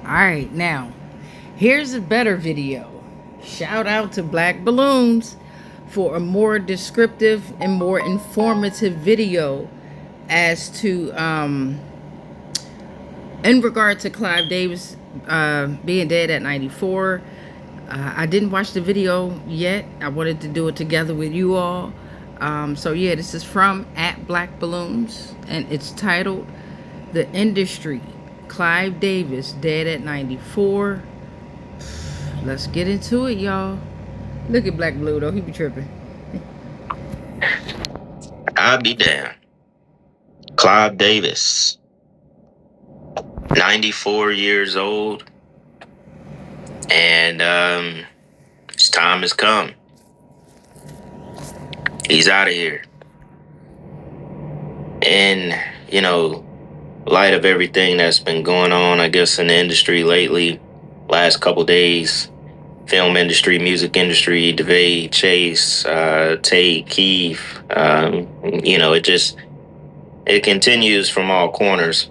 Alright, now, here's a better video. Shout out to Black Balloons for a more descriptive and more informative video as to, in regard to Clive Davis being dead at 94. I didn't watch the video yet. I wanted to do it together with you all. So yeah, this is from @BlackBalloons, and it's titled "The Industry, Clive Davis dead at 94." Let's get into it, y'all. Look at Black Blue though, he be tripping. I'll be damned. Clive Davis, 94 years old, and his time has come. He's out of here. And, light of everything that's been going on, I guess, in the industry lately, last couple days, film industry, music industry, DeVay, Chase, Tate, Keith, it continues from all corners.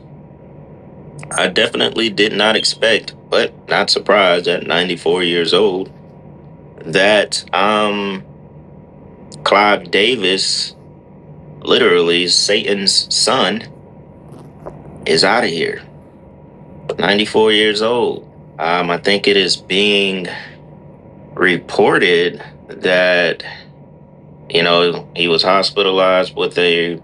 I definitely did not expect, but not surprised at 94 years old, that Clive Davis, literally Satan's son, is out of here. 94 years old. I think it is being reported that, he was hospitalized with a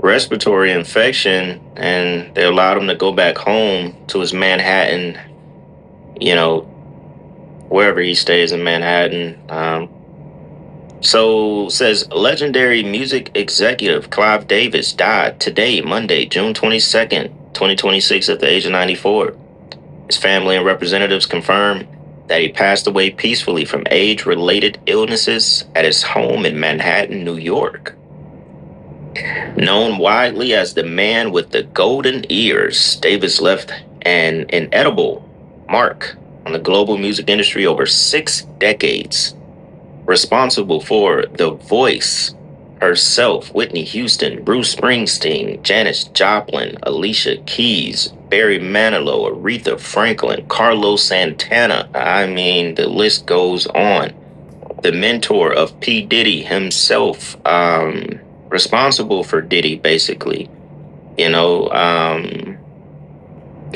respiratory infection, and they allowed him to go back home to his Manhattan, wherever he stays in Manhattan. So says legendary music executive Clive Davis died today, Monday, June 22nd, 2026, at the age of 94. His family and representatives confirmed that he passed away peacefully from age-related illnesses at his home in Manhattan, New York. Known widely as the man with the golden ears, Davis left an inedible mark on the global music industry over 6 decades, responsible for The Voice herself, Whitney Houston, Bruce Springsteen, Janis Joplin, Alicia Keys, Barry Manilow, Aretha Franklin, Carlos Santana. I mean, the list goes on. The mentor of P. Diddy himself, responsible for Diddy, basically.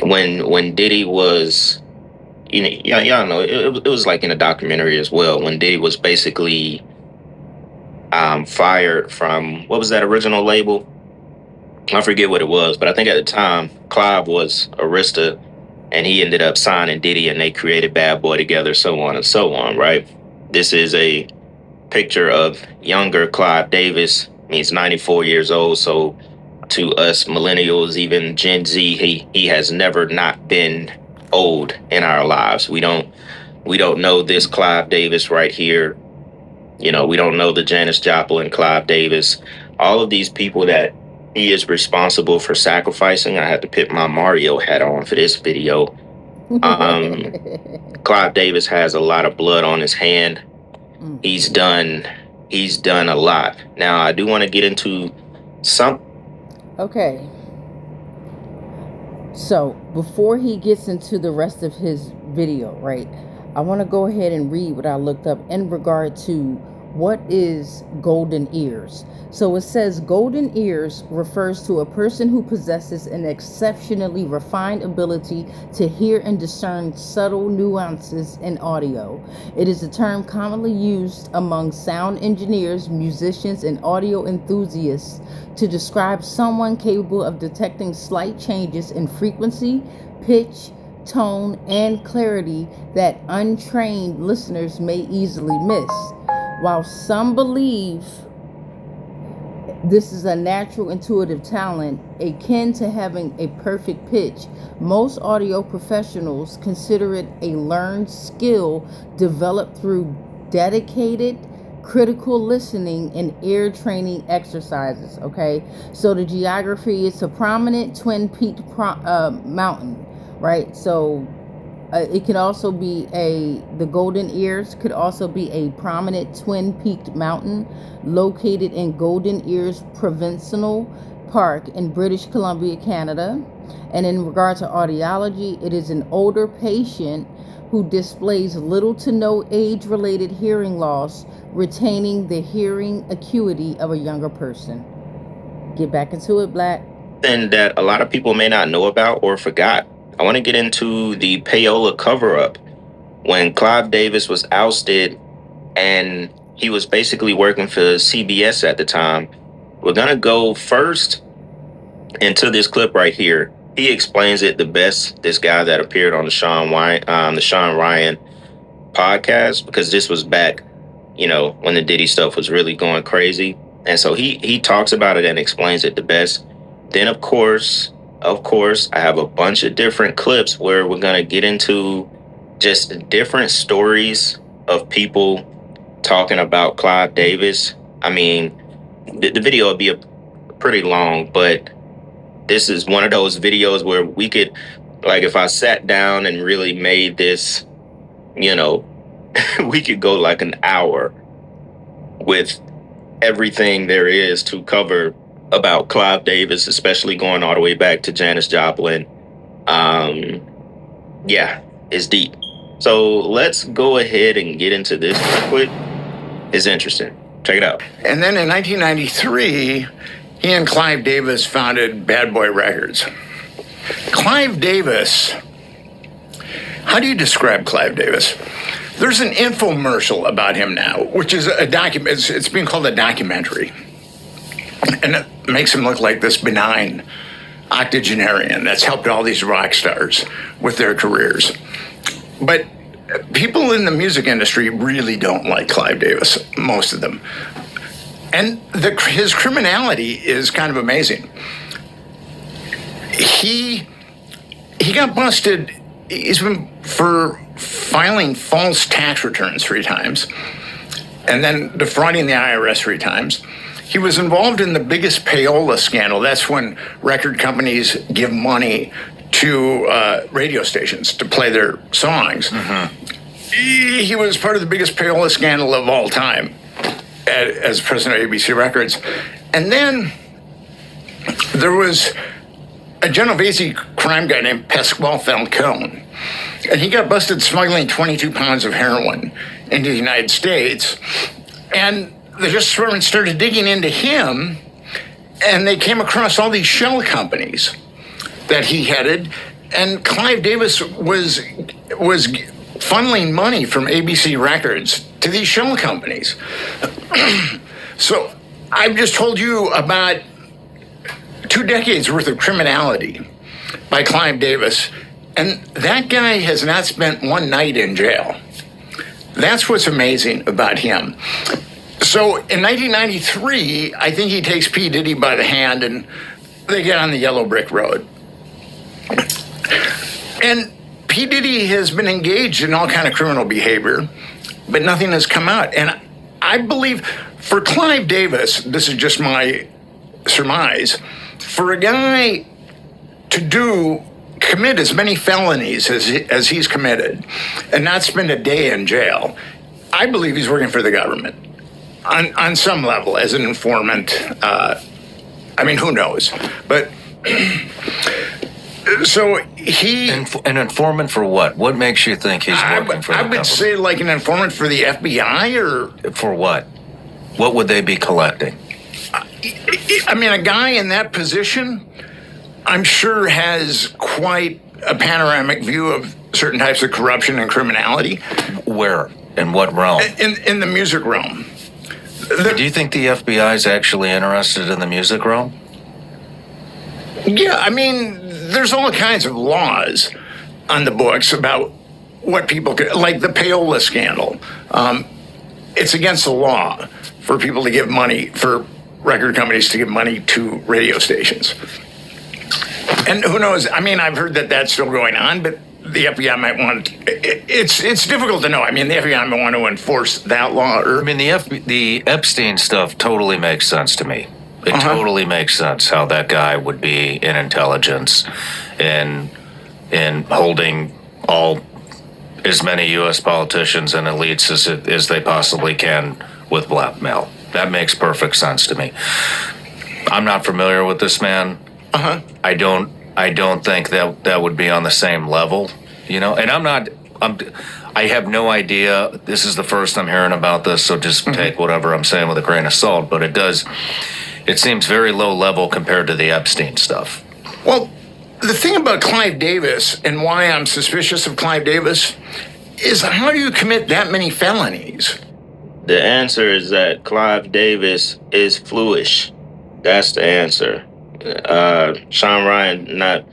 When Diddy was, y'all know, it was like in a documentary as well, when Diddy was basically fired from, what was that original label? I forget what it was, but I think at the time, Clive was Arista, and he ended up signing Diddy, and they created Bad Boy together, so on and so on, right? This is a picture of younger Clive Davis. He's 94 years old, so to us millennials, even Gen Z, he has never not been old in our lives. We don't know this Clive Davis right here. We don't know the Janis Joplin, Clive Davis, all of these people that he is responsible for sacrificing. I had to put my Mario hat on for this video. Clive Davis has a lot of blood on his hand. He's done a lot. Now, I do want to get into some. Okay. So, before he gets into the rest of his video, right, I want to go ahead and read what I looked up in regard to what is golden ears. So it says golden ears refers to a person who possesses an exceptionally refined ability to hear and discern subtle nuances in audio. It is a term commonly used among sound engineers, musicians, and audio enthusiasts to describe someone capable of detecting slight changes in frequency, pitch, tone, and clarity that untrained listeners may easily miss. While some believe this is a natural intuitive talent akin to having a perfect pitch, most audio professionals consider it a learned skill developed through dedicated critical listening and ear training exercises. Okay, so the geography is a prominent twin-peaked mountain, right? So it could also be the Golden Ears could also be a prominent twin-peaked mountain located in Golden Ears Provincial Park in British Columbia, Canada. And in regard to audiology, it is an older patient who displays little to no age-related hearing loss, retaining the hearing acuity of a younger person. Get back into it, Black. And that a lot of people may not know about or forgot. I want to get into the payola cover-up when Clive Davis was ousted and he was basically working for CBS at the time. We're going to go first into this clip right here. He explains it the best, this guy that appeared on the Sean Ryan podcast, because this was back, when the Diddy stuff was really going crazy. And so he talks about it and explains it the best. Then, of course, I have a bunch of different clips where we're going to get into just different stories of people talking about Clive Davis. I mean, the video will be pretty long, but this is one of those videos where we could, like, if I sat down and really made this, we could go like an hour with everything there is to cover about Clive Davis, especially going all the way back to Janis Joplin. Yeah, it's deep. So let's go ahead and get into this real quick. It's interesting. Check it out. And then in 1993, he and Clive Davis founded Bad Boy Records. Clive Davis, how do you describe Clive Davis? There's an infomercial about him now, which is a document. It's being called a documentary. And it makes him look like this benign octogenarian that's helped all these rock stars with their careers. But people in the music industry really don't like Clive Davis, most of them. And his criminality is kind of amazing. He got busted. He's been for filing false tax returns 3 times and then defrauding the IRS 3 times. He was involved in the biggest payola scandal. That's when record companies give money to radio stations to play their songs. Mm-hmm. He was part of the biggest payola scandal of all time as president of ABC Records. And then there was a Genovese crime guy named Pasquale Falcone, and he got busted smuggling 22 pounds of heroin into the United States. And the Justice Department started digging into him, and they came across all these shell companies that he headed, and Clive Davis was funneling money from ABC Records to these shell companies. So I've just told you about 2 decades worth of criminality by Clive Davis, and that guy has not spent one night in jail. That's what's amazing about him. So in 1993, I think he takes P. Diddy by the hand and they get on the yellow brick road. And P. Diddy has been engaged in all kind of criminal behavior, but nothing has come out. And I believe for Clive Davis, this is just my surmise, for a guy to commit as many felonies as he's committed and not spend a day in jail, I believe he's working for the government on some level as an informant. I mean, who knows? But so an informant for what? What makes you think he's working for the government? I would say like an informant for the FBI or... For what? What would they be collecting? I mean, a guy in that position, I'm sure, has quite a panoramic view of certain types of corruption and criminality. Where? In what realm? In the music realm. Do you think the FBI is actually interested in the music realm? Yeah, I mean, there's all kinds of laws on the books about what people can, like the payola scandal. It's against the law for people to give money, for record companies to give money to radio stations. And who knows? I mean, I've heard that that's still going on, but the FBI might want to, it's difficult to know. I mean, the FBI might want to enforce that law. I mean, the Epstein stuff totally makes sense to me. It totally makes sense how that guy would be in intelligence and holding as many U.S. politicians and elites as they possibly can with blackmail. That makes perfect sense to me. I'm not familiar with this man. I don't think that would be on the same level, and I have no idea. This is the first I'm hearing about this, so just take whatever I'm saying with a grain of salt, but it seems very low level compared to the Epstein stuff. Well, the thing about Clive Davis and why I'm suspicious of Clive Davis is how do you commit that many felonies? The answer is that Clive Davis is fluish. That's the answer. Sean Ryan,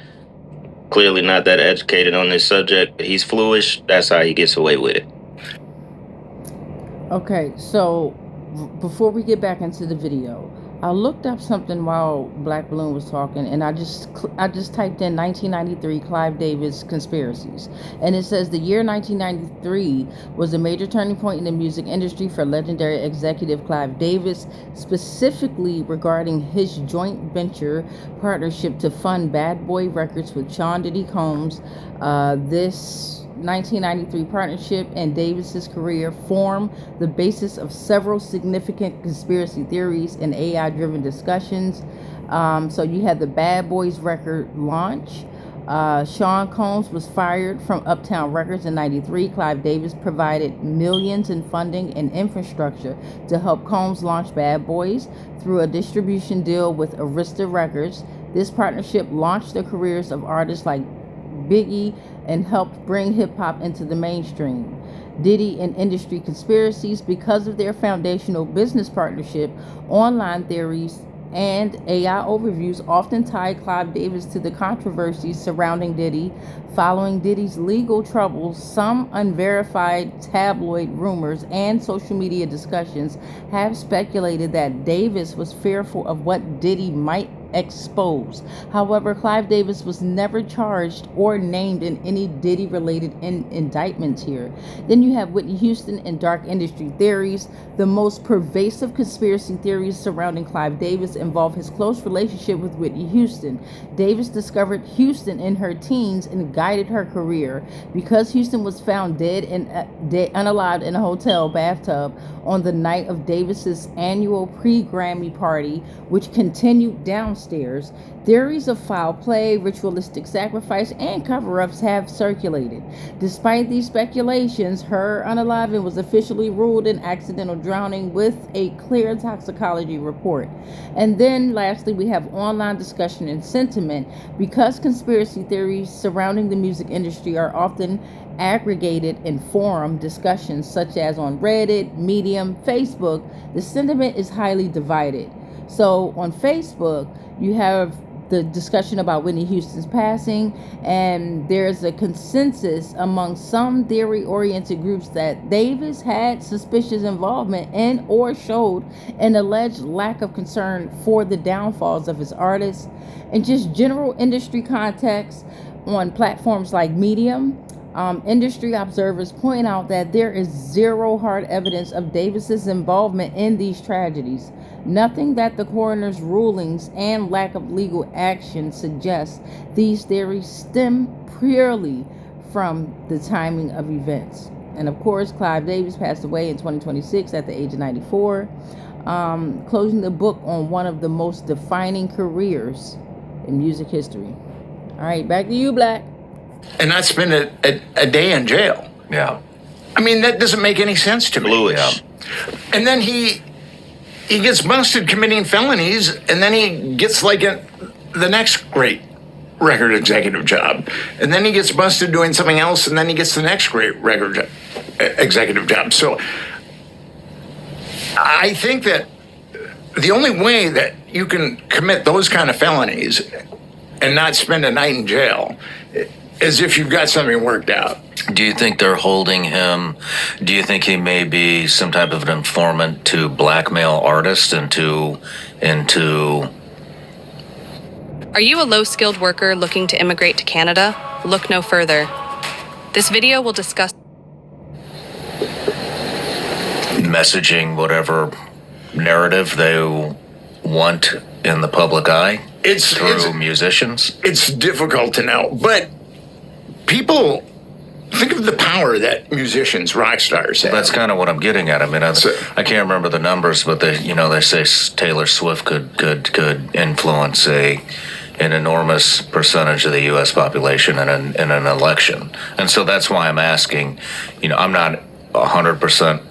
clearly not that educated on this subject, but he's fluish. That's how he gets away with it. Okay, so before we get back into the video, I looked up something while Black Balloon was talking, and I just typed in 1993 Clive Davis conspiracies, and it says the year 1993 was a major turning point in the music industry for legendary executive Clive Davis, specifically regarding his joint venture partnership to fund Bad Boy Records with Sean Diddy Combs. This 1993 partnership and Davis's career formed the basis of several significant conspiracy theories and AI-driven discussions. So you had the Bad Boys record launch. Sean Combs was fired from Uptown Records in '93. Clive Davis provided millions in funding and infrastructure to help Combs launch Bad Boys through a distribution deal with Arista Records. This partnership launched the careers of artists like Biggie and helped bring hip-hop into the mainstream. Diddy and industry conspiracies. Because of their foundational business partnership, online theories and AI overviews often tie Clive Davis to the controversies surrounding Diddy. Following Diddy's legal troubles, some unverified tabloid rumors and social media discussions have speculated that Davis was fearful of what Diddy might expose. However, Clive Davis was never charged or named in any Diddy-related indictments here. Then you have Whitney Houston and dark industry theories. The most pervasive conspiracy theories surrounding Clive Davis involve his close relationship with Whitney Houston. Davis discovered Houston in her teens and guided her career. Because Houston was found dead and unalived in a hotel bathtub on the night of Davis's annual pre-Grammy party, which continued downstairs, theories of foul play, ritualistic sacrifice, and cover-ups have circulated. Despite these speculations, her unaliving was officially ruled an accidental drowning with a clear toxicology report. And then lastly, we have online discussion and sentiment. Because conspiracy theories surrounding the music industry are often aggregated in forum discussions such as on Reddit, Medium, Facebook, the sentiment is highly divided. So on Facebook, you have the discussion about Whitney Houston's passing, and there's a consensus among some theory-oriented groups that Davis had suspicious involvement in or showed an alleged lack of concern for the downfalls of his artists. And just general industry context on platforms like Medium, industry observers point out that there is zero hard evidence of Davis's involvement in these tragedies. Nothing that the coroner's rulings and lack of legal action suggests. These theories stem purely from the timing of events. And of course, Clive Davis passed away in 2026 at the age of 94, closing the book on one of the most defining careers in music history. All right, back to you, Black. And not spend a day in jail. Yeah. I mean, that doesn't make any sense to me. Bluish. And then he gets busted committing felonies, and then he gets like the next great record executive job. And then he gets busted doing something else, and then he gets the next great record executive job. So I think that the only way that you can commit those kind of felonies and not spend a night in jail is if you've got something worked out. Do you think they're holding him? Do you think he may be some type of an informant to blackmail artists into? Are you a low-skilled worker looking to immigrate to Canada? Look no further. This video will discuss Messaging whatever narrative they want in the public eye through musicians? It's difficult to know, but people think of the power that musicians, rock stars have. That's kind of what I'm getting at. I mean, I can't remember the numbers, but they say Taylor Swift could influence an enormous percentage of the U.S. population in an election, and so that's why I'm asking. I'm not 100%.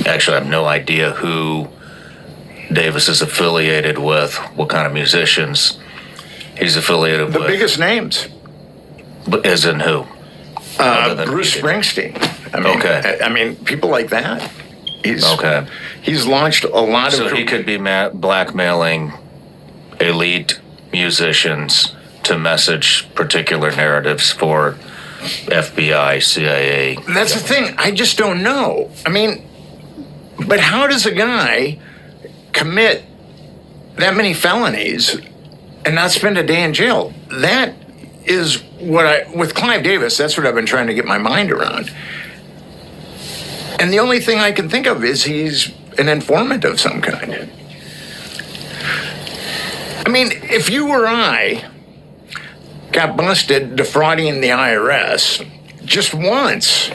Actually, I have no idea who Davis is affiliated with, what kind of musicians he's affiliated with. The biggest names. But as in who? Bruce Springsteen. I mean, people like that. He's launched a lot of. So he could be blackmailing elite musicians to message particular narratives for FBI, CIA. That's the thing. I just don't know. I mean, but how does a guy commit that many felonies and not spend a day in jail? That is what with Clive Davis, that's what I've been trying to get my mind around. And the only thing I can think of is he's an informant of some kind. I mean, if you or I got busted defrauding the IRS just once,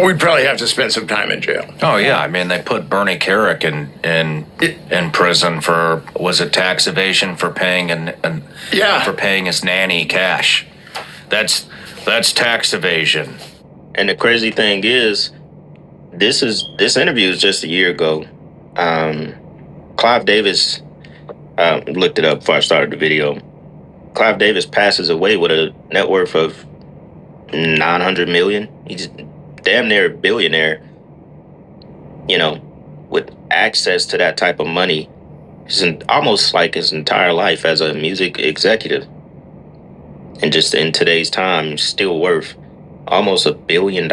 we'd probably have to spend some time in jail. Oh yeah, I mean they put Bernie Carrick in prison for, was it tax evasion for paying for paying his nanny cash. That's tax evasion. And the crazy thing is, this interview is just a year ago. Clive Davis, looked it up before I started the video. Clive Davis passes away with a net worth of $900 million. He's damn near a billionaire, with access to that type of money. Almost like his entire life as a music executive. And just in today's time, still worth almost $1 billion.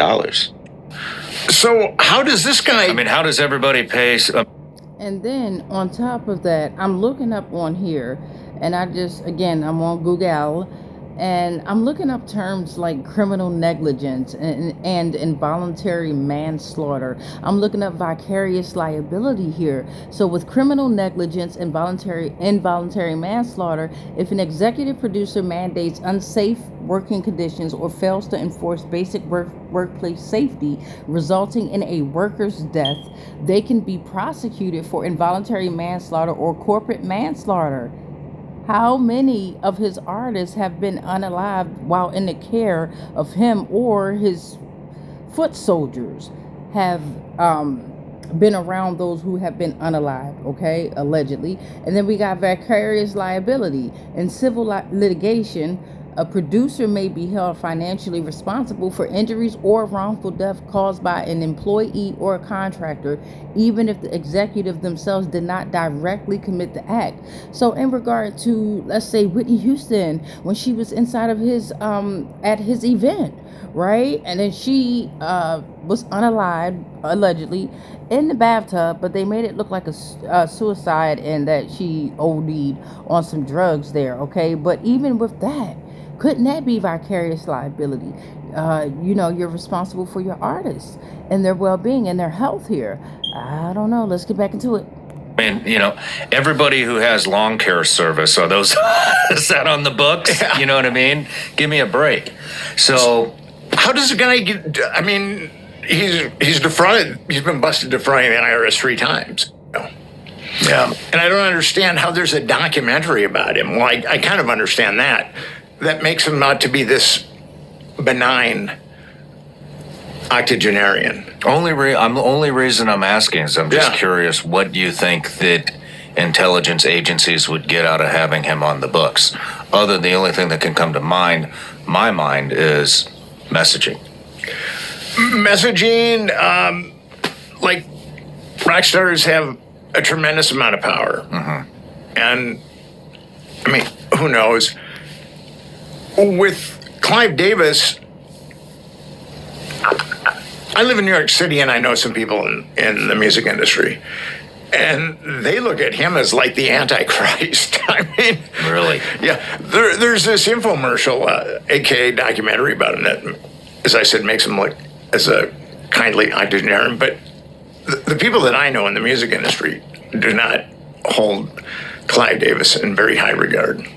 So how does this guy... I mean, how does everybody pay... And then on top of that, I'm looking up on here, and I'm on Google, and I'm looking up terms like criminal negligence and involuntary manslaughter. I'm looking up vicarious liability here. So with criminal negligence and involuntary manslaughter, if an executive producer mandates unsafe working conditions or fails to enforce basic workplace safety, resulting in a worker's death, they can be prosecuted for involuntary manslaughter or corporate manslaughter. How many of his artists have been unalived while in the care of him, or his foot soldiers have been around those who have been unalived, okay, allegedly? And then we got vicarious liability. In civil litigation, a producer may be held financially responsible for injuries or wrongful death caused by an employee or a contractor, even if the executive themselves did not directly commit the act. So in regard to, let's say, Whitney Houston, when she was inside of his, at his event, right? And then she was unalived, allegedly, in the bathtub, but they made it look like a suicide and that she OD'd on some drugs there, okay? But even with that, couldn't that be vicarious liability? You're responsible for your artists and their well-being and their health here. I don't know. Let's get back into it. I mean, everybody who has lawn care service, are those, is that on the books? Yeah. You know what I mean? Give me a break. So how does a guy get, I mean, he's defrauded, he's been busted defrauding the IRS 3 times. Yeah. And I don't understand how there's a documentary about him. Well, I kind of understand that. That makes him not to be this benign octogenarian. Only reason I'm asking is I'm just curious, what do you think that intelligence agencies would get out of having him on the books? The only thing that can come to my mind is messaging. Messaging, like rock stars have a tremendous amount of power. Mm-hmm. And I mean, who knows? With Clive Davis, I live in New York City and I know some people in the music industry. And they look at him as like the Antichrist. I mean, really? Yeah. There's this infomercial, aka documentary about him that, as I said, makes him look as a kindly octogenarian. But the people that I know in the music industry do not hold Clive Davis in very high regard.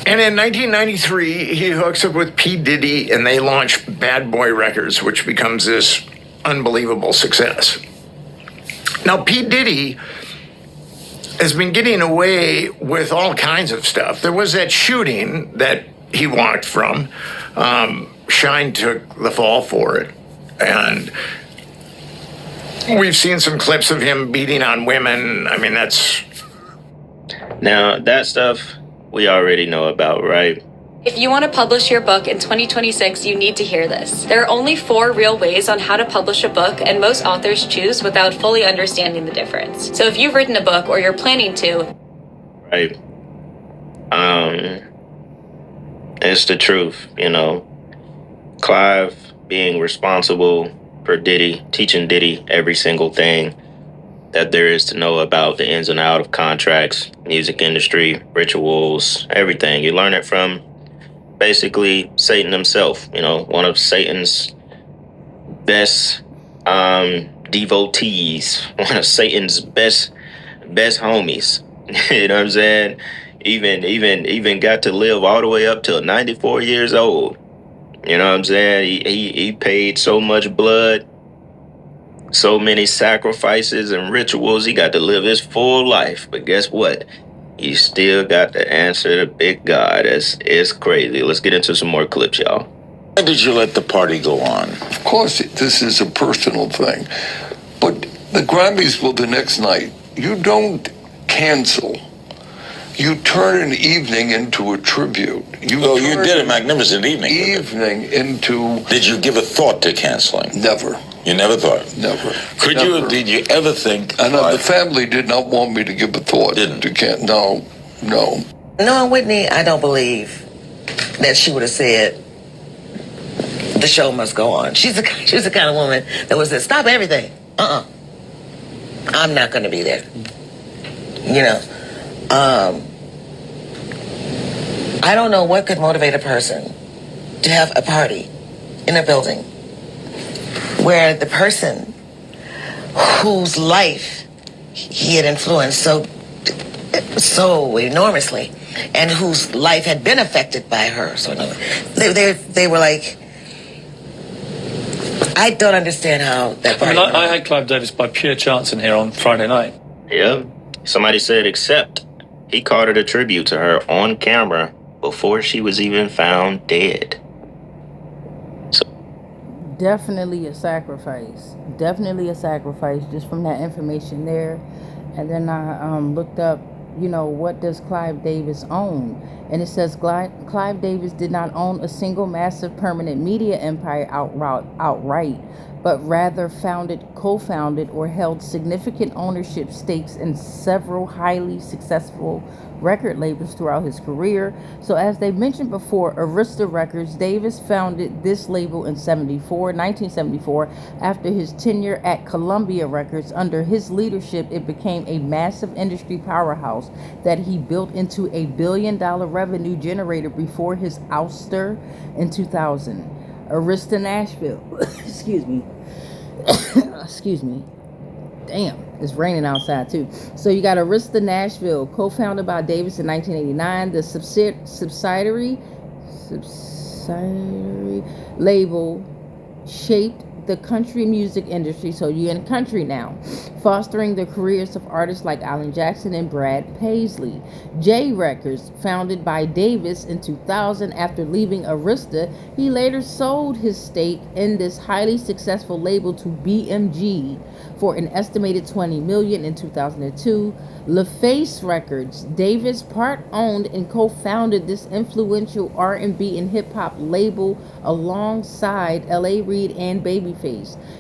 And in 1993, he hooks up with P. Diddy, and they launch Bad Boy Records, which becomes this unbelievable success. Now, P. Diddy has been getting away with all kinds of stuff. There was that shooting that he walked from. Shine took the fall for it. And we've seen some clips of him beating on women. I mean, that's... Now, that stuff we already know about, right? If you want to publish your book in 2026, you need to hear this. There are only 4 real ways on how to publish a book, and most authors choose without fully understanding the difference. So if you've written a book or you're planning to... Right. It's the truth, you know. Clive being responsible for Diddy, teaching Diddy every single thing that there is to know about the ins and outs of contracts, music industry, rituals, everything. You learn it from basically Satan himself, you know, one of Satan's best devotees, one of Satan's best homies. You know what I'm saying? Even got to live all the way up till 94 years old. You know what I'm saying? He paid so much blood, so many sacrifices and rituals. He got to live his full life. But guess what? You still got to answer the big God. It's crazy. Let's get into some more clips, y'all. Why did you let the party go on? Of course, this is a personal thing. But the Grammys were the next night. You don't cancel. You turn an evening into a tribute. You did a magnificent evening. Into... Did you give a thought to canceling? Never. You never thought? Never. Did you ever think... And the family did not want me to give a thought. Didn't? No. Knowing Whitney, I don't believe that she would have said, the show must go on. She's the kind of woman that would say, stop everything. I'm not going to be there. You know? I don't know what could motivate a person to have a party in a building where the person whose life he had influenced so enormously and whose life had been affected by her. So they were like, I don't understand how that party... I had Clive Davis by pure chance in here on Friday night. Yeah. Somebody said except he called it a tribute to her on camera before she was even found dead. Definitely a sacrifice. Just from that information there. And then I looked up, you know, what does Clive Davis own? And it says Clive Davis did not own a single massive permanent media empire outright, but rather co-founded, or held significant ownership stakes in several highly successful record labels throughout his career. So as they mentioned before, Arista Records, Davis founded this label in 1974, after his tenure at Columbia Records. Under his leadership, it became a massive industry powerhouse that he built into a $1 billion revenue generator before his ouster in 2000. Arista Nashville. Excuse me. Damn, it's raining outside too. So you got Arista Nashville, co-founded by Davis in 1989. The subsidiary label shaped the country music industry, so you're in country now, fostering the careers of artists like Alan Jackson and Brad Paisley. J Records, founded by Davis in 2000 after leaving Arista, he later sold his stake in this highly successful label to BMG for an estimated $20 million in 2002. LaFace Records, Davis part-owned and co-founded this influential R&B and hip-hop label alongside L.A. Reid and Babyface.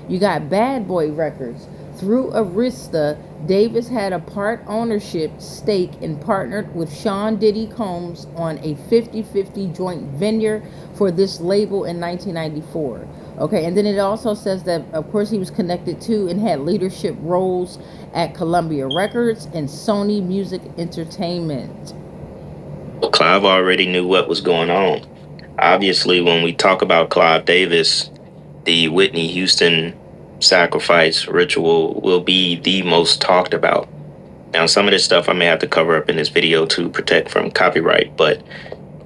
You got Bad Boy Records. Through Arista, Davis had a part ownership stake and partnered with Sean Diddy Combs on a 50-50 joint venture for this label in 1994. Okay, and then it also says that, of course, he was connected to and had leadership roles at Columbia Records and Sony Music Entertainment. Well, Clive already knew what was going on. Obviously, when we talk about Clive Davis, the Whitney Houston sacrifice ritual will be the most talked about. Now, some of this stuff I may have to cover up in this video to protect from copyright, but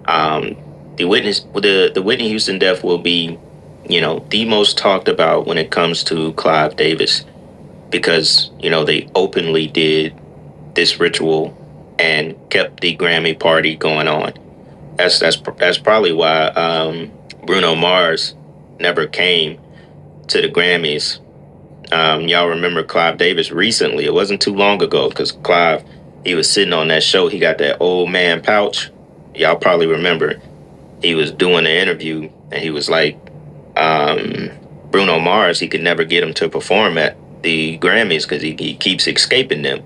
The Whitney Houston death will be, the most talked about when it comes to Clive Davis, because they openly did this ritual and kept the Grammy party going on. That's probably why Bruno Mars never came to the Grammys. Y'all remember Clive Davis recently? It wasn't too long ago, because Clive, he was sitting on that show. He got that old man pouch. Y'all probably remember. He was doing an interview and he was like, Bruno Mars, he could never get him to perform at the Grammys because he keeps escaping them.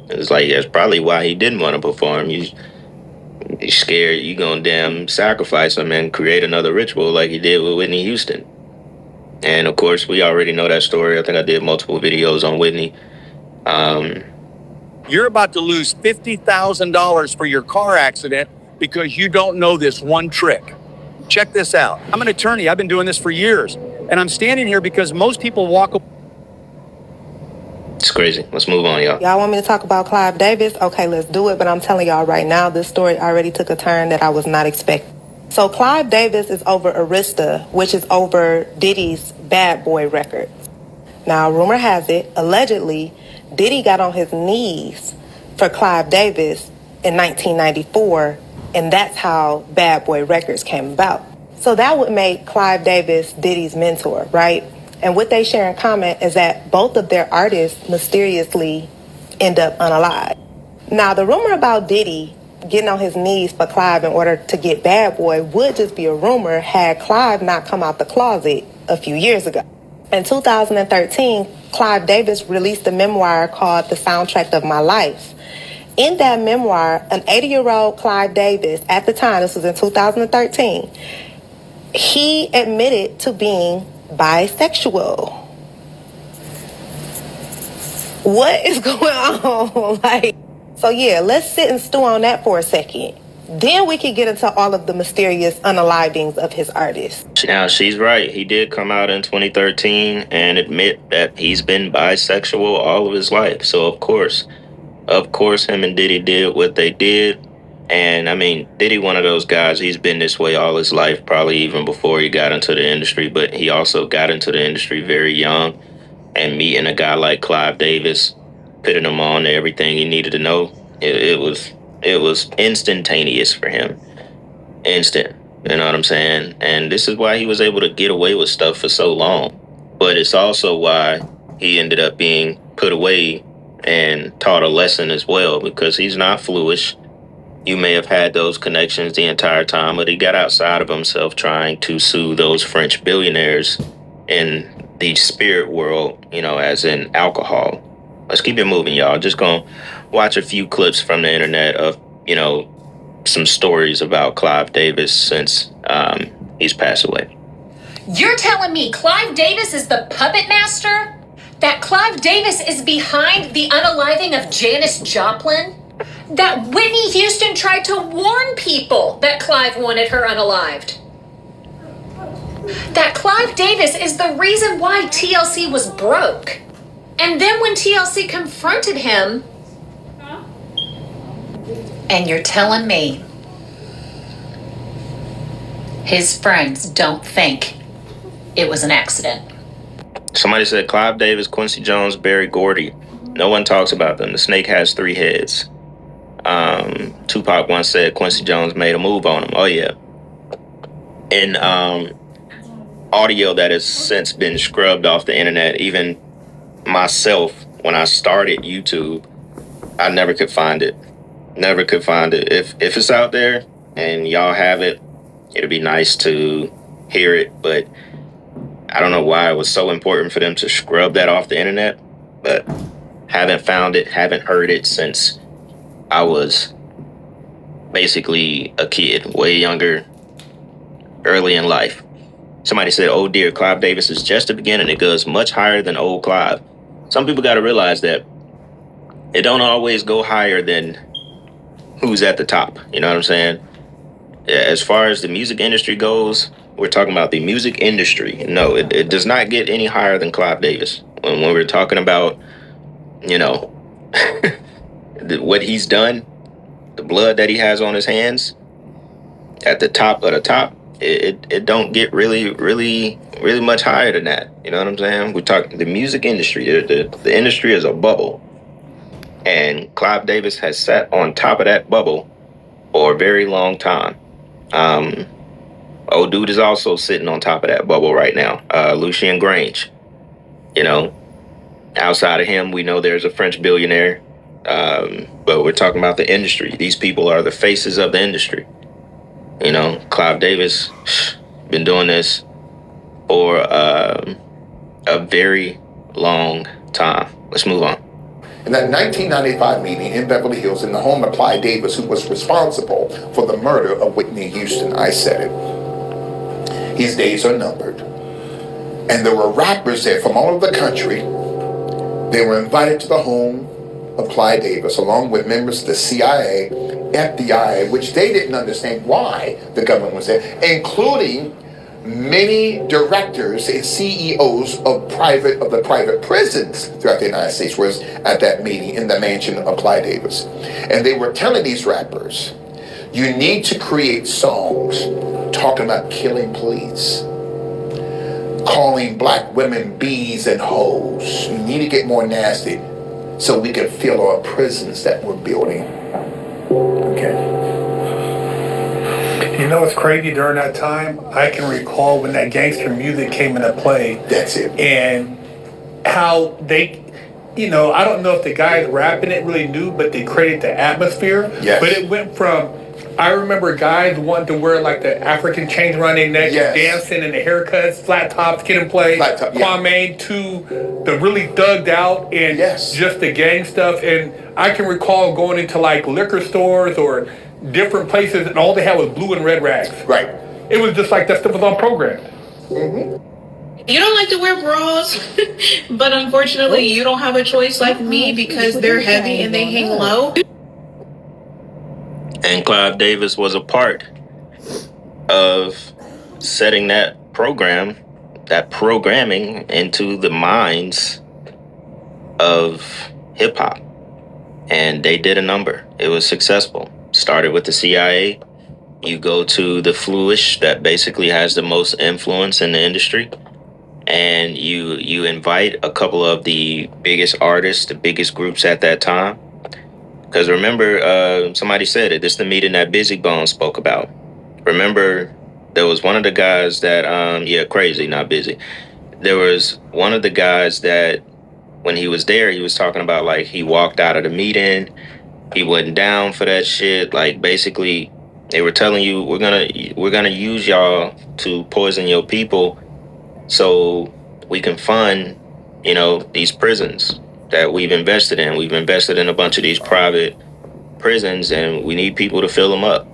It's like, that's probably why he didn't want to perform. You're scared you gonna damn sacrifice him and create another ritual like he did with Whitney Houston. And of course, we already know that story. I think I did multiple videos on Whitney. You're about to lose $50,000 for your car accident because you don't know this one trick. Check this out. I'm an attorney. I've been doing this for years. And I'm standing here because most people walk away. It's crazy. Let's move on, y'all. Y'all want me to talk about Clive Davis? Okay, let's do it. But I'm telling y'all right now, this story already took a turn that I was not expecting. So Clive Davis is over Arista, which is over Diddy's Bad Boy record. Now, rumor has it, allegedly, Diddy got on his knees for Clive Davis in 1994, and that's how Bad Boy Records came about. So that would make Clive Davis Diddy's mentor, right? And what they share in common is that both of their artists mysteriously end up unalive. Now, the rumor about Diddy getting on his knees for Clive in order to get Bad Boy would just be a rumor had Clive not come out the closet a few years ago. In 2013, Clive Davis released a memoir called The Soundtrack of My Life. In that memoir, an 80-year-old Clive Davis, at the time, this was in 2013, he admitted to being bisexual. What is going on? So yeah, let's sit and stew on that for a second. Then we can get into all of the mysterious unalivings of his artists. Now, she's right. He did come out in 2013 and admit that he's been bisexual all of his life. So, of course, him and Diddy did what they did. And, I mean, Diddy, one of those guys, he's been this way all his life, probably even before he got into the industry. But he also got into the industry very young. And meeting a guy like Clive Davis, putting him on to everything he needed to know, it was instantaneous for him. Instant. You know what I'm saying? And this is why he was able to get away with stuff for so long. But it's also why he ended up being put away and taught a lesson as well, because he's not foolish. You may have had those connections the entire time, but he got outside of himself trying to sue those French billionaires in the spirit world, as in alcohol. Let's keep it moving, y'all. Just gonna watch a few clips from the internet of, some stories about Clive Davis since he's passed away. You're telling me Clive Davis is the puppet master? That Clive Davis is behind the unaliving of Janis Joplin? That Whitney Houston tried to warn people that Clive wanted her unalived? That Clive Davis is the reason why TLC was broke? And then when TLC confronted him, and you're telling me his friends don't think it was an accident? Somebody said Clive Davis, Quincy Jones, Berry Gordy. No one talks about them. The snake has 3 heads. Tupac once said Quincy Jones made a move on him. Oh, yeah. In audio that has since been scrubbed off the internet, even myself, when I started YouTube, I never could find it. Never could find it. If it's out there and y'all have it, it'd be nice to hear it. But I don't know why it was so important for them to scrub that off the internet. But haven't found it, haven't heard it since I was basically a kid, way younger, early in life. Somebody said, oh dear, Clive Davis is just the beginning. It goes much higher than old Clive. Some people got to realize that it don't always go higher than who's at the top. You know what I'm saying? As far as the music industry goes, we're talking about the music industry. No, it does not get any higher than Clive Davis. When we're talking about, what he's done, the blood that he has on his hands, at the top of the top, it don't get really much higher than that. You know what I'm saying? We talk the music industry. The industry is a bubble, and Clive Davis has sat on top of that bubble for a very long time. Old dude is also sitting on top of that bubble right now. Lucien Grange. You know, outside of him, we know there's a French billionaire. But we're talking about the industry. These people are the faces of the industry. You know, Clive Davis been doing this for a very long time. Let's move on. In that 1995 meeting in Beverly Hills in the home of Clive Davis, who was responsible for the murder of Whitney Houston, I said it. His days are numbered. And there were rappers there from all over the country. They were invited to the home of Clive Davis, along with members of the CIA, FBI, which they didn't understand why the government was there, including many directors and CEOs of the private prisons throughout the United States was at that meeting in the mansion of Clive Davis. And they were telling these rappers, you need to create songs talking about killing police, calling black women bees and hoes. You need to get more nasty so we can fill our prisons that we're building. Okay. You know what's crazy during that time? I can recall when that gangster music came into play. That's it. And how they, you know, I don't know if the guys rapping it really knew, but they created the atmosphere. Yes. But it went from, I remember guys wanting to wear like the African chains around their neck, yes, dancing and the haircuts, flat tops, kid and play, Kwame, to the really thugged out and just the gang stuff. And I can recall going into like liquor stores or different places and all they had was blue and red rags. Right. It was just like that stuff was on program. Mm-hmm. You don't like to wear bras, but unfortunately you don't have a choice like me because they're heavy and they hang low. And Clive Davis was a part of setting that programming into the minds of hip hop. And they did a number. It was successful. Started with the CIA. You go to the Fluish that basically has the most influence in the industry. And you invite a couple of the biggest artists, the biggest groups at that time. Because remember, somebody said it, this is the meeting that Busy Bone spoke about. Remember, there was one of the guys that, Crazy, not Busy. There was one of the guys that when he was there, he was talking about like he walked out of the meeting. He wasn't down for that shit. Like basically, they were telling you, we're gonna use y'all to poison your people so we can fund, you know, these prisons that we've invested in. We've invested in a bunch of these private prisons and we need people to fill them up.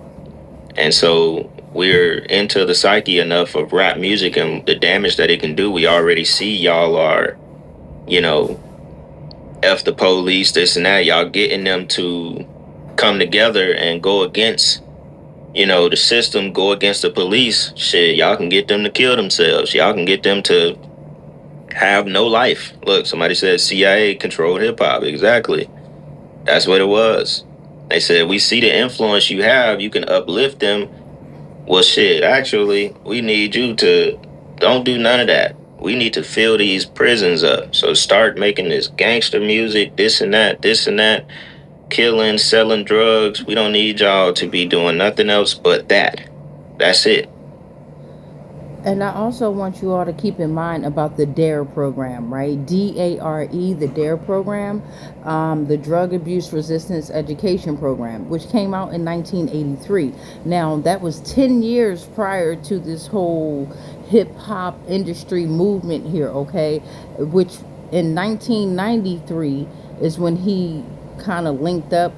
And so we're into the psyche enough of rap music and the damage that it can do. We already see y'all are, you know, F the police, this and that. Y'all getting them to come together and go against, you know, the system, go against the police. Shit, y'all can get them to kill themselves. Y'all can get them to have no life. Look, somebody said CIA controlled hip hop. Exactly. That's what it was. They said, we see the influence you have. You can uplift them. Well, shit, actually, we need you to don't do none of that. We need to fill these prisons up. So start making this gangster music, this and that, killing, selling drugs. We don't need y'all to be doing nothing else but that. That's it. And I also want you all to keep in mind about the DARE program, right? DARE, the DARE program, the Drug Abuse Resistance Education Program, which came out in 1983. Now, that was 10 years prior to this whole hip-hop industry movement here, okay? Which in 1993 is when he kind of linked up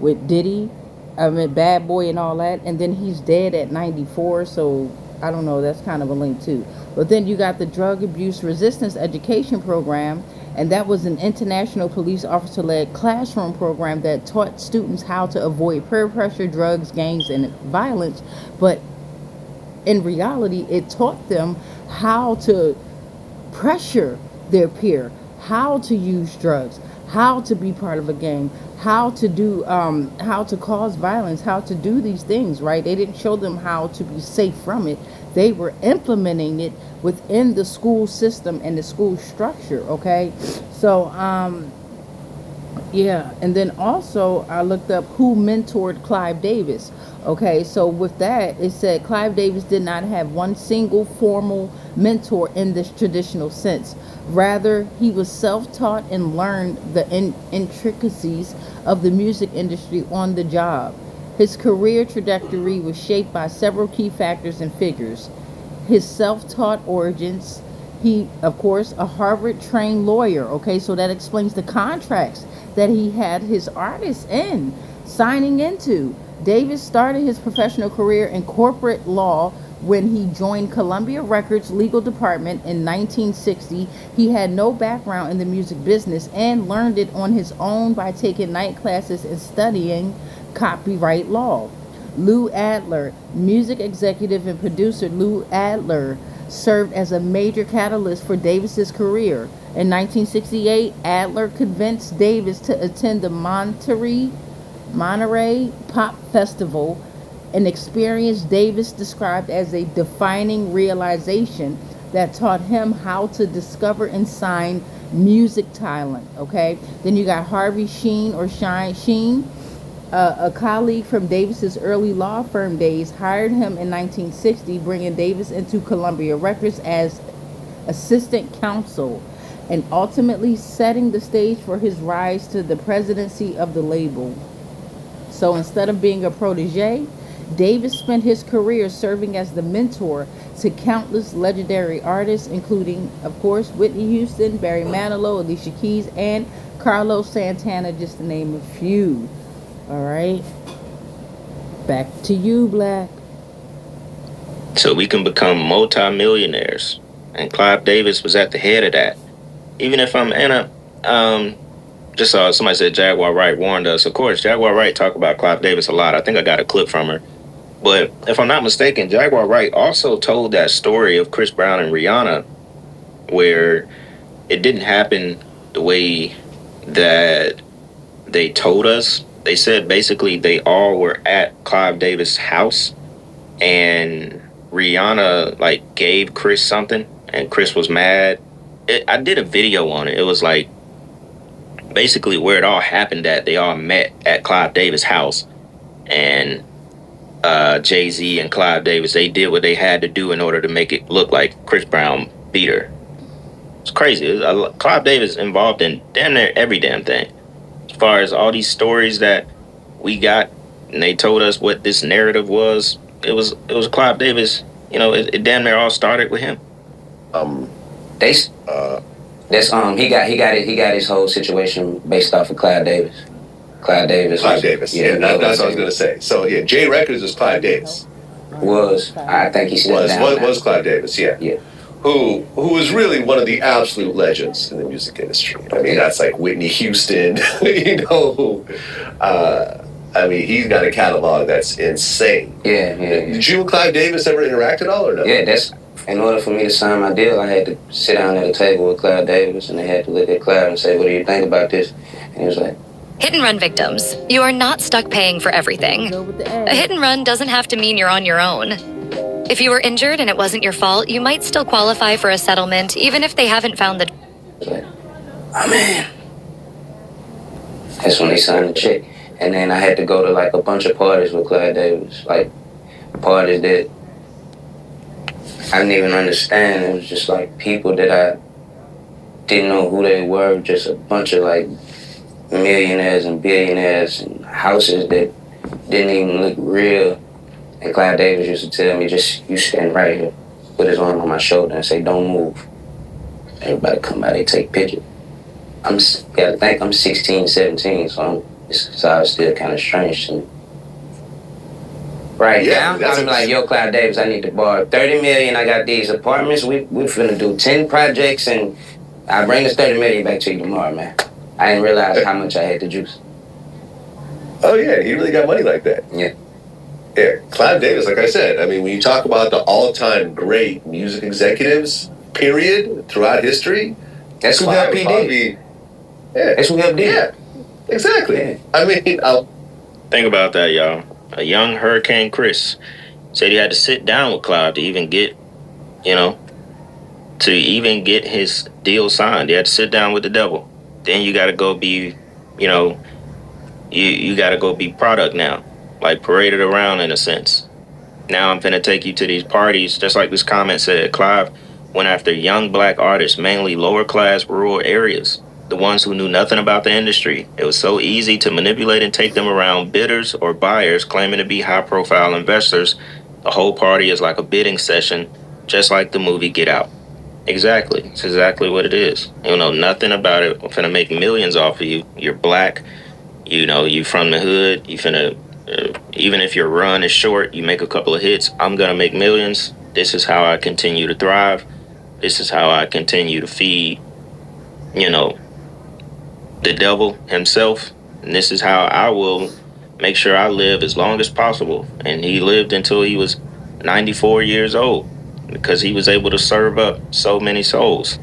with Diddy, Bad Boy and all that. And then he's dead at 94, so I don't know, that's kind of a link too. But then you got the Drug Abuse Resistance Education Program, and that was an international police officer-led classroom program that taught students how to avoid peer pressure, drugs, gangs, and violence. But in reality, it taught them how to pressure their peer, how to use drugs, how to be part of a gang, how to do, how to cause violence, how to do these things, right? They didn't show them how to be safe from it. They were implementing it within the school system and the school structure, okay? So, yeah, and then also I looked up who mentored Clive Davis. Okay, so with that, it said Clive Davis did not have one single formal mentor in this traditional sense. Rather, he was self-taught and learned the intricacies of the music industry on the job. His career trajectory was shaped by several key factors and figures. His self-taught origins. He, of course, a Harvard-trained lawyer. Okay, so that explains the contracts that he had his artists signing into. Davis started his professional career in corporate law when he joined Columbia Records legal department in 1960. He had no background in the music business and learned it on his own by taking night classes and studying copyright law. Lou Adler, music executive and producer Lou Adler, served as a major catalyst for Davis's career. In 1968, Adler convinced Davis to attend the Monterey Pop Festival, an experience Davis described as a defining realization that taught him how to discover and sign music talent. Okay, then you got Harvey Sheen, a colleague from Davis's early law firm days, hired him in 1960, bringing Davis into Columbia Records as assistant counsel and ultimately setting the stage for his rise to the presidency of the label. So instead of being a protege, Davis spent his career serving as the mentor to countless legendary artists, including, of course, Whitney Houston, Barry Manilow, Alicia Keys, and Carlos Santana, just to name a few. All right. Back to you, Black. So we can become multimillionaires. And Clive Davis was at the head of that. Even if I'm in a, just saw somebody said Jaguar Wright warned us. Of course, Jaguar Wright talked about Clive Davis a lot. I think I got a clip from her. But if I'm not mistaken, Jaguar Wright also told that story of Chris Brown and Rihanna where it didn't happen the way that they told us. They said basically they all were at Clive Davis' house and Rihanna like gave Chris something and Chris was mad. I did a video on it. It was like basically where it all happened at. They all met at Clive Davis' house and Jay-Z and Clive Davis, they did what they had to do in order to make it look like Chris Brown beat her. It's crazy. Clive Davis involved in damn near every damn thing. As far as all these stories that we got and they told us what this narrative was, it was Clive Davis. You know, it damn near all started with him. He got his whole situation based off of Clive Davis. Clive Davis, yeah, that's what I was gonna say. So yeah, J Records was Clive Davis. I think he stepped down. Was Clive Davis, yeah. Who was really one of the absolute legends in the music industry. I mean, that's like Whitney Houston, you know. I mean, he's got a catalog that's insane. Yeah. Did you and Clive Davis ever interact at all or no? Yeah, in order for me to sign my deal, I had to sit down at a table with Clive Davis, and they had to look at Clive and say, "What do you think about this?" And he was like, Hit and run victims, you are not stuck paying for everything. A hit and run doesn't have to mean you're on your own. If you were injured and it wasn't your fault, you might still qualify for a settlement, even if they haven't found the... Oh man. That's when they signed the check. And then I had to go to like a bunch of parties with Clive Davis, like parties that I didn't even understand. It was just like people that I didn't know who they were, just a bunch of like millionaires and billionaires and houses that didn't even look real. And Clive Davis used to tell me, just you stand right here, put his arm on my shoulder and say, don't move. Everybody come by, they take pictures. I think I'm 16, 17, so it's all still kind of strange to me. Right now, I'm like, yo, Clive Davis, I need to borrow $30 million. I got these apartments. We finna do 10 projects, and I'll bring this $30 million back to you tomorrow, man. I didn't realize how much I had to juice. Oh yeah, he really got money like that. Yeah. Yeah, Clive Davis, like I said, I mean, when you talk about the all-time great music executives, period, throughout history, that's Clive would probably be Yeah. That's what we did. Yeah, exactly. Yeah. I mean, Think about that, y'all. A young Hurricane Chris said he had to sit down with Clive to even get, his deal signed. He had to sit down with the devil. Then you got to go be, you got to go be product now, like paraded around in a sense. Now I'm finna take you to these parties, just like this comment said. Clive went after young black artists, mainly lower class rural areas, the ones who knew nothing about the industry. It was so easy to manipulate and take them around bidders or buyers claiming to be high profile investors. The whole party is like a bidding session, just like the movie Get Out. Exactly. It's exactly what it is. You don't know nothing about it. I'm finna make millions off of you. You're black. You from the hood. You finna, even if your run is short, you make a couple of hits. I'm gonna make millions. This is how I continue to thrive. This is how I continue to feed, the devil himself. And this is how I will make sure I live as long as possible. And he lived until he was 94 years old because he was able to serve up so many souls.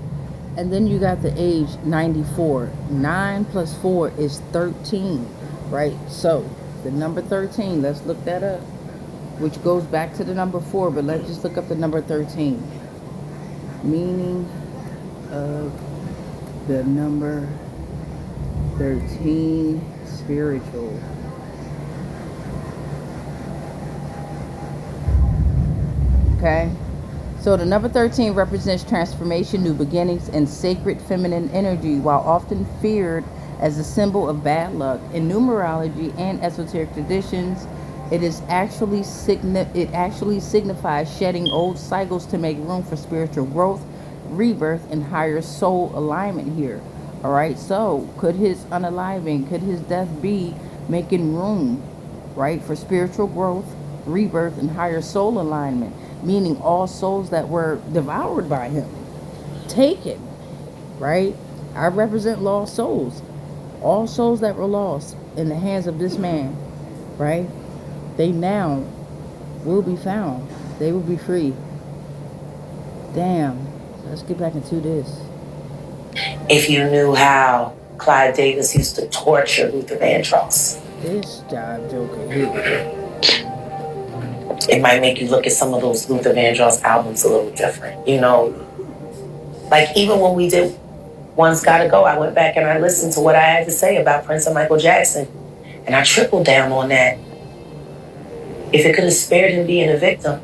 And then you got the age 94. 9 plus 4 is 13, right? So the number 13, let's look that up, which goes back to the number 4, but let's just look up the number 13. Meaning of the number 13, spiritual. Okay? So the number 13 represents transformation, new beginnings, and sacred feminine energy, while often feared as a symbol of bad luck. In numerology and esoteric traditions, it actually signifies shedding old cycles to make room for spiritual growth, rebirth, and higher soul alignment here. All right, so could his unaliving, could his death be making room, right, for spiritual growth, rebirth, and higher soul alignment? Meaning all souls that were devoured by him, taken, right? I represent lost souls. All souls that were lost in the hands of this man, right? They now will be found. They will be free. Damn. Let's get back into this. If you knew how Clive Davis used to torture Luther Vandross. This jive joker here. It might make you look at some of those Luther Vandross albums a little different. Like even when we did One's Gotta Go, I went back and I listened to what I had to say about Prince and Michael Jackson. And I tripled down on that. If it could have spared him being a victim,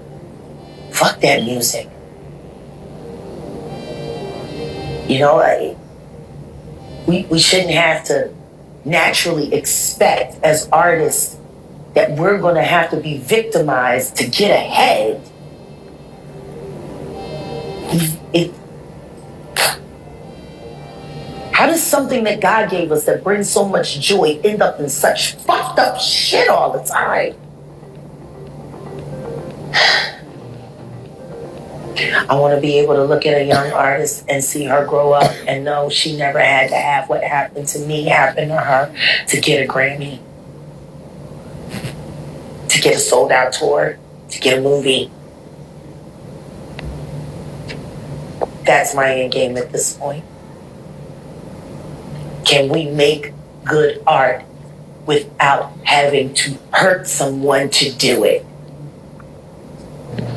fuck that music. We shouldn't have to naturally expect as artists that we're going to have to be victimized to get ahead. How does something that God gave us that brings so much joy end up in such fucked up shit all the time? I want to be able to look at a young artist and see her grow up and know she never had to have what happened to me happen to her to get a Grammy, to get a sold out tour, to get a movie. That's my end game at this point. Can we make good art without having to hurt someone to do it?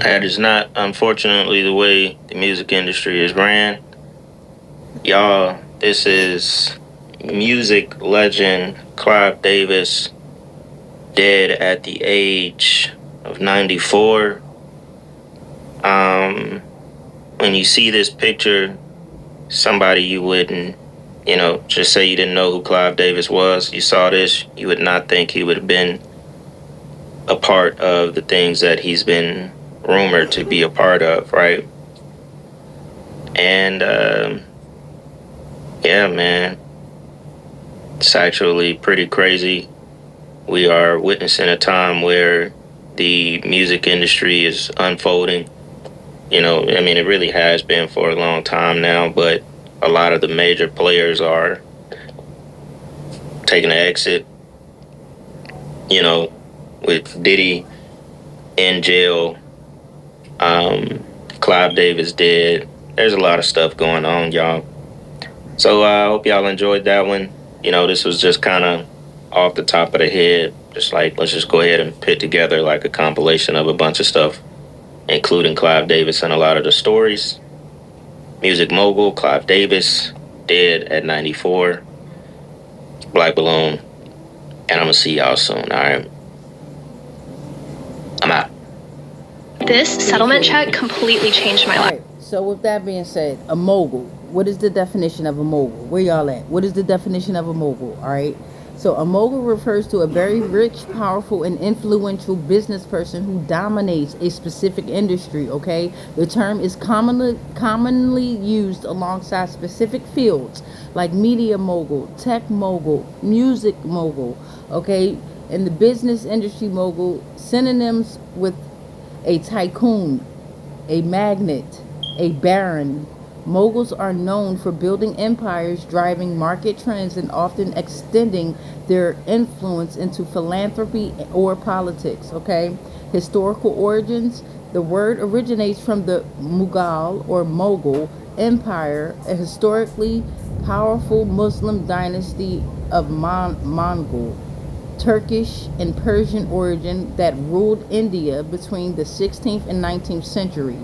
That is not, unfortunately, the way the music industry is ran. Y'all, this is music legend Clive Davis, dead at the age of 94. When you see this picture, somebody you wouldn't, just say you didn't know who Clive Davis was, you saw this, you would not think he would have been a part of the things that he's been rumored to be a part of, right? And yeah, man, it's actually pretty crazy. We are witnessing a time where the music industry is unfolding. It really has been for a long time now, but a lot of the major players are taking an exit. With Diddy in jail, Clive Davis dead. There's a lot of stuff going on, y'all. So I hope y'all enjoyed that one. You know, this was just kind of off the top of the head. Just like, let's just go ahead and put together like a compilation of a bunch of stuff, including Clive Davis and a lot of the stories. Music mogul, Clive Davis, dead at 94. Black Balloon. And I'm going to see y'all soon, all right? I'm out. This settlement check completely changed my life. So with that being said, a mogul. What is the definition of a mogul? Where y'all at? What is the definition of a mogul? All right. So a mogul refers to a very rich, powerful, and influential business person who dominates a specific industry. Okay. The term is commonly used alongside specific fields like media mogul, tech mogul, music mogul. Okay. In the business industry mogul, synonyms with a tycoon, a magnate, a baron. Moguls are known for building empires, driving market trends, and often extending their influence into philanthropy or politics. Okay. Historical origins. The word originates from the Mughal or Mogul Empire, a historically powerful Muslim dynasty of Mongol, Turkish, and Persian origin that ruled India between the 16th and 19th century.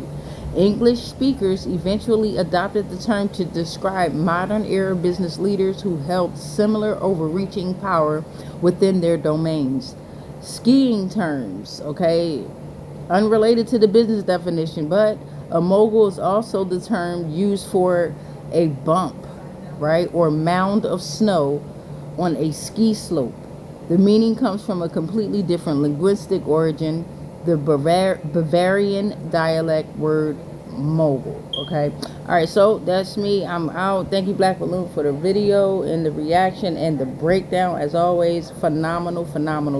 English speakers eventually adopted the term to describe modern-era business leaders who held similar overreaching power within their domains. Skiing terms, okay, unrelated to the business definition, but a mogul is also the term used for a bump, right, or mound of snow on a ski slope. The meaning comes from a completely different linguistic origin, the Bavarian dialect word mogul. Okay. All right. So that's me. I'm out. Thank you, Black Balloon, for the video and the reaction and the breakdown. As always, phenomenal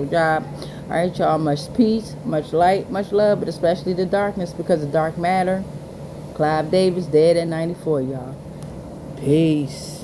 job. All right, y'all. Much peace, much light, much love, but especially the darkness, because the dark matter. Clive Davis dead at 94, y'all. Peace.